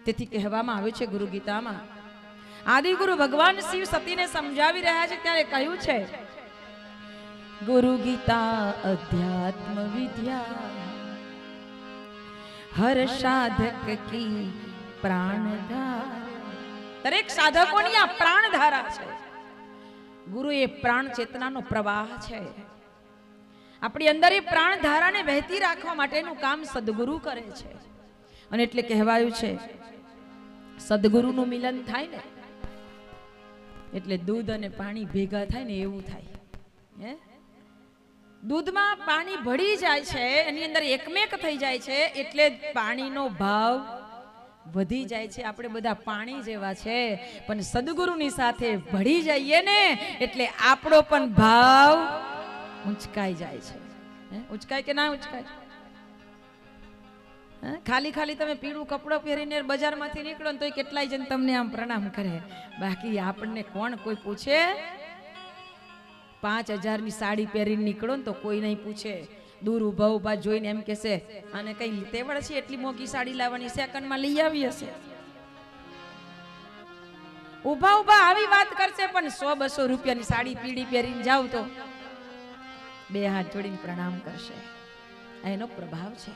તેથી કહેવામાં આવે છે ગુરુ ગીતામાં, આદિગુરુ ભગવાન શિવ સતીને સમજાવી રહ્યા છે ત્યારે કહ્યું છે, ગુરુ ગીતા અધ્યાત્મ વિદ્યા હર સાધક કી પ્રાણધારા. દરેક સાધકોની આ પ્રાણધારા છે. ગુરુ એ પ્રાણ ચેતનાનો પ્રવાહ છે. આપણી અંદર એ પ્રાણધારાને વહેતી રાખવા માટેનું કામ સદગુરુ કરે છે. અને એટલે કહેવાયું છે, સદગુરુનું મિલન થાય ને એટલે દૂધ અને પાણી ભેગા થાય ને એવું થાય. હે, દૂધમાં પાણી ભળી જાય છે, એની અંદર એકમેક થઈ જાય છે, એટલે પાણીનો ભાવ વધી જાય છે. આપણે બધા પાણી જેવા છે, પણ સદગુરુની સાથે ભળી જઈએ ને એટલે આપણો પણ ભાવ ઊંચકાઈ જાય છે. ઊંચકાય કે ના ઊંચકાય? ખાલી ખાલી તમે પીળું કપડું પહેરીને બજારમાંથી નીકળો ને તો કેટલાય જણ તમને આમ પ્રણામ કરે, બાકી આપણને કોણ કોઈ પૂછે? 5000 ની સાડી પહેરીને નીકળો ને તો કોઈ નહીં પૂછે. દૂર ઉભા ઉભા જોઈને એમ કહેશે, અને કઈ તેવડ છે એટલી મોંઘી સાડી લાવવાની, સેકન્ડમાં લઈ આવી હશે. ઉભા ઉભા આવી વાત કરશે, પણ 100-200 રૂપિયાની સાડી પીળી પહેરીને જાવ તો 2 હાથ જોડીને પ્રણામ કરશે. એનો પ્રભાવ છે.